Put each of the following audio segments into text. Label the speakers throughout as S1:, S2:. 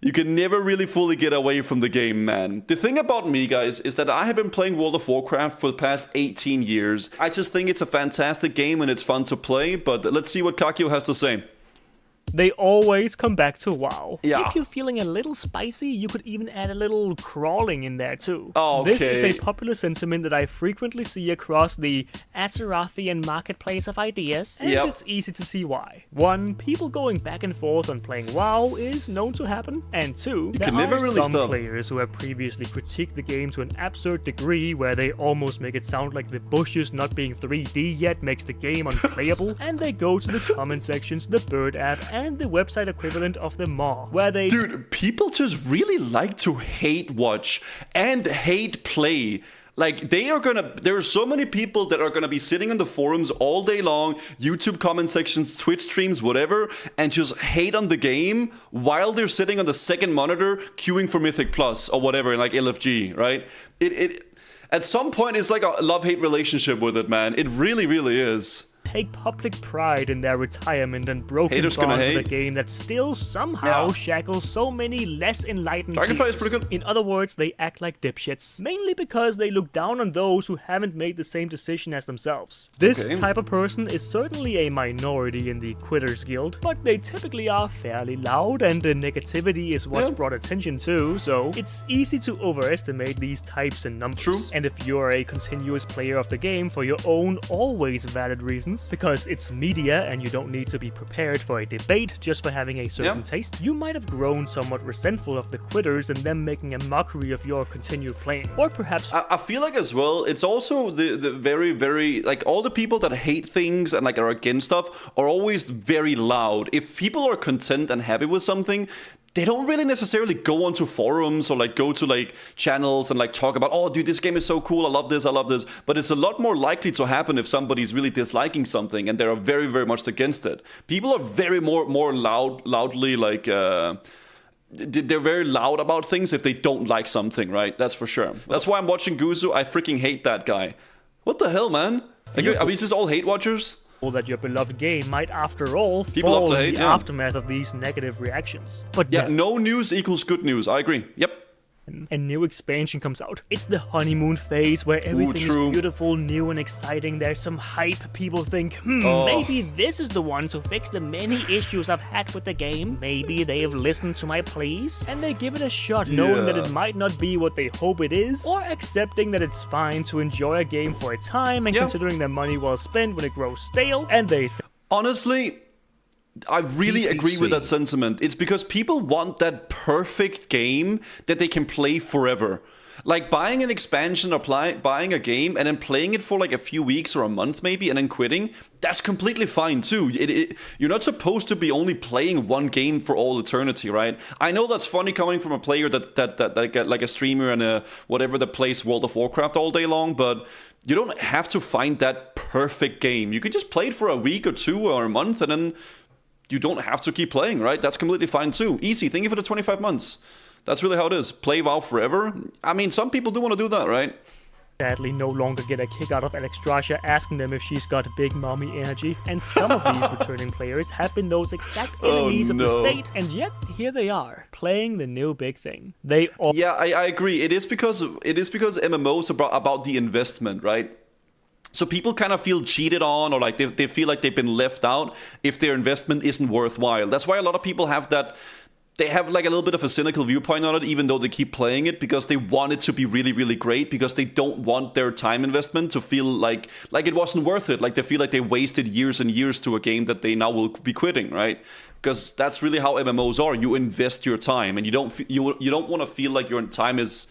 S1: You can never really fully get away from the game, man. The thing about me, guys, is that I have been playing World of Warcraft for the past 18 years. I just think it's a fantastic game and it's fun to play, but let's see what Kakio has to say.
S2: They always come back to WoW.
S1: Yeah.
S2: If you're feeling a little spicy, you could even add a little crawling in there too.
S1: Okay.
S2: This is a popular sentiment that I frequently see across the Azerothian marketplace of ideas, and it's easy to see why. 1, people going back and forth on playing WoW is known to happen, and 2, there are some players who have previously critiqued the game to an absurd degree where they almost make it sound like the bushes not being 3D yet makes the game unplayable, and they go to the comment sections, the Bird app, and the website equivalent of the Maw, where they...
S1: Dude, people just really like to hate watch and hate play. Like, there are so many people that are gonna be sitting in the forums all day long, YouTube comment sections, Twitch streams, whatever, and just hate on the game while they're sitting on the second monitor queuing for Mythic Plus or whatever, like LFG, right? At some point, it's like a love-hate relationship with it, man. It really, really is.
S2: Take public pride in their retirement and broken bond with a game that still somehow shackles so many less enlightened
S1: Dragonfly is pretty good.
S2: In other words, they act like dipshits, mainly because they look down on those who haven't made the same decision as themselves. This type of person is certainly a minority in the Quitters Guild, but they typically are fairly loud, and the negativity is what's brought attention to, so it's easy to overestimate these types and numbers.
S1: True.
S2: And if you're a continuous player of the game for your own always valid reasons, because it's media and you don't need to be prepared for a debate just for having a certain taste, you might have grown somewhat resentful of the quitters and them making a mockery of your continued playing. Or perhaps...
S1: I feel like as well, it's also the very, very... Like, all the people that hate things and like are against stuff are always very loud. If people are content and happy with something, they don't really necessarily go onto forums or like go to like channels and like talk about, oh dude, this game is so cool, I love this. But it's a lot more likely to happen if somebody's really disliking something and they're very, very much against it. People are very more loudly like they're very loud about things if they don't like something, right? That's for sure. That's why I'm watching Guzu. I freaking hate that guy. What the hell, man? Are we just all hate watchers?
S2: That your beloved game might, after all,
S1: People
S2: fall
S1: love to
S2: in
S1: hate,
S2: the aftermath of these negative reactions. But
S1: no news equals good news. I agree. Yep.
S2: A new expansion comes out. It's the Honeymoon Phase, where everything is beautiful, new and exciting. There's some hype. People think, maybe this is the one to fix the many issues I've had with the game. Maybe they have listened to my pleas. And they give it a shot, knowing that it might not be what they hope it is, or accepting that it's fine to enjoy a game for a time and considering their money well spent when it grows stale. And they say,
S1: honestly, I really agree with that sentiment. It's because people want that perfect game that they can play forever. Like buying an expansion or buying a game and then playing it for like a few weeks or a month maybe and then quitting, that's completely fine too. You're not supposed to be only playing one game for all eternity, right? I know that's funny coming from a player that like a streamer and a whatever that plays World of Warcraft all day long, but you don't have to find that perfect game. You can just play it for a week or two or a month and then you don't have to keep playing, right? That's completely fine too. Easy. Thank you for the 25 months. That's really how it is. Play WoW forever. I mean, some people do want to do that, right?
S2: Sadly, no longer get a kick out of Alexstrasza asking them if she's got big mommy energy. And some of these returning players have been those exact enemies of the state, and yet here they are, playing the new big thing.
S1: I agree. It is because MMOs are about the investment, right? So people kind of feel cheated on, or like they feel like they've been left out if their investment isn't worthwhile. That's why a lot of people have that. They have like a little bit of a cynical viewpoint on it, even though they keep playing it, because they want it to be really, really great, because they don't want their time investment to feel like it wasn't worth it. Like they feel like they wasted years and years to a game that they now will be quitting, right? Because that's really how MMOs are. You invest your time, and you don't want to feel like your time is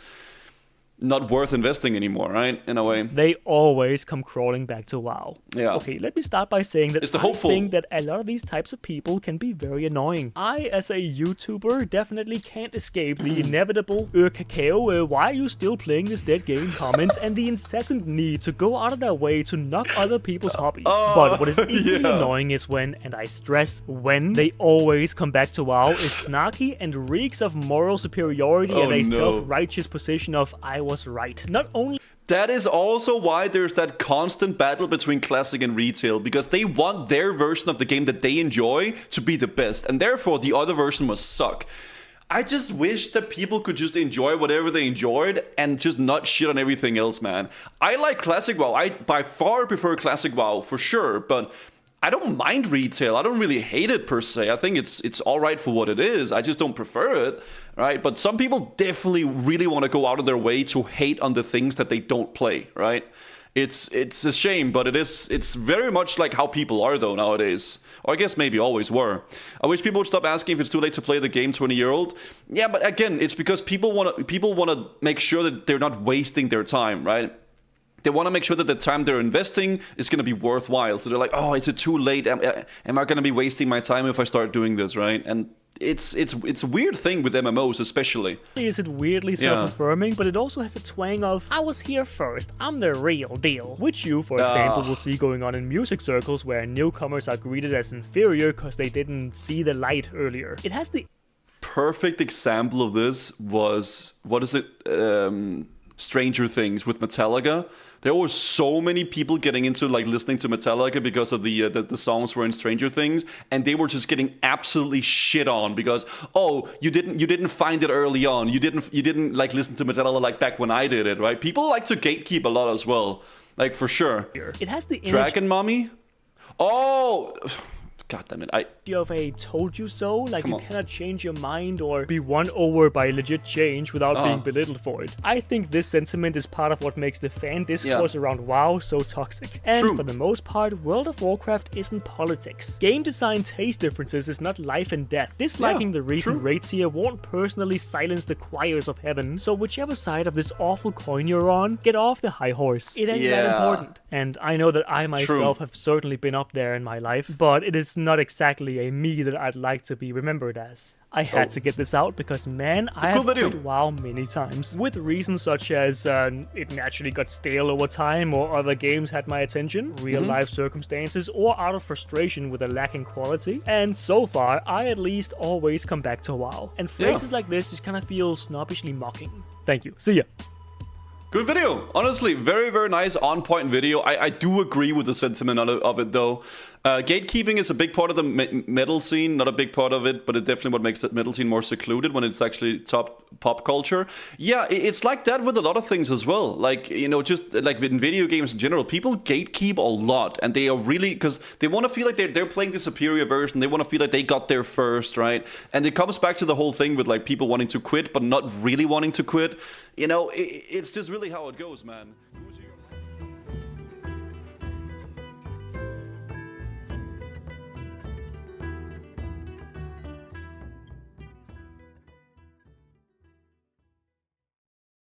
S1: not worth investing anymore, right? In a way.
S2: They always come crawling back to WoW.
S1: Yeah.
S2: Okay, let me start by saying that I think that a lot of these types of people can be very annoying. I, as a YouTuber, definitely can't escape the inevitable Kakao, why are you still playing this dead game comments, and the incessant need to go out of their way to knock other people's hobbies. But what is equally annoying is when, and I stress when, they always come back to WoW is snarky and reeks of moral superiority and a self-righteous position of I was right. Not only
S1: that is also why there's that constant battle between classic and retail, because they want their version of the game that they enjoy to be the best, and therefore the other version must suck. I just wish that people could just enjoy whatever they enjoyed and just not shit on everything else, man. I like Classic WoW. I by far prefer Classic WoW for sure, but I don't mind retail. I don't really hate it per se. I think it's all right for what it is. I just don't prefer it, right? But some people definitely really want to go out of their way to hate on the things that they don't play, right? It's a shame, but it's very much like how people are though nowadays. Or I guess maybe always were. I wish people would stop asking if it's too late to play the game 20-year-old. Yeah, but again, it's because people want to make sure that they're not wasting their time, right? They want to make sure that the time they're investing is going to be worthwhile. So they're like, oh, is it too late? Am I going to be wasting my time if I start doing this, right? And it's a weird thing with MMOs especially.
S2: Is it weirdly self-affirming, but it also has a twang of, I was here first, I'm the real deal. Which you, for example, will see going on in music circles where newcomers are greeted as inferior because they didn't see the light earlier. It has the
S1: perfect example of this was, what is it? Stranger Things with Metallica. There were so many people getting into like listening to Metallica because of the songs were in Stranger Things, and they were just getting absolutely shit on because, oh, you didn't find it early on. You didn't like listen to Metallica like back when I did it, right? People like to gatekeep a lot as well, like for sure.
S2: It has the
S1: Dragon Mommy. Oh. God damn it,
S2: of a told you so, like you cannot change your mind or be won over by legit change without being belittled for it. I think this sentiment is part of what makes the fan discourse around WoW so toxic. And for the most part, World of Warcraft isn't politics. Game design taste differences is not life and death. Disliking the recent raid tier won't personally silence the choirs of heaven, so whichever side of this awful coin you're on, get off the high horse. It ain't that important. And I know that I myself have certainly been up there in my life, but it is not exactly a me that I'd like to be remembered as. I had to get this out because, man, I have played WoW many times. With reasons such as it naturally got stale over time, or other games had my attention, real-life circumstances, or out of frustration with a lacking quality. And so far, I at least always come back to WoW. And phrases like this just kind of feel snobbishly mocking. Thank you. See ya.
S1: Good video. Honestly, very, very nice, on-point video. I do agree with the sentiment of it, though. Gatekeeping is a big part of the metal scene. Not a big part of it, but it's definitely what makes that metal scene more secluded when it's actually top pop culture. Yeah, it's like that with a lot of things as well. Like, you know, just like in video games in general, people gatekeep a lot. And they are really, because they want to feel like they're playing the superior version. They want to feel like they got there first, right? And it comes back to the whole thing with like people wanting to quit, but not really wanting to quit. You know, it's just really how it goes, man.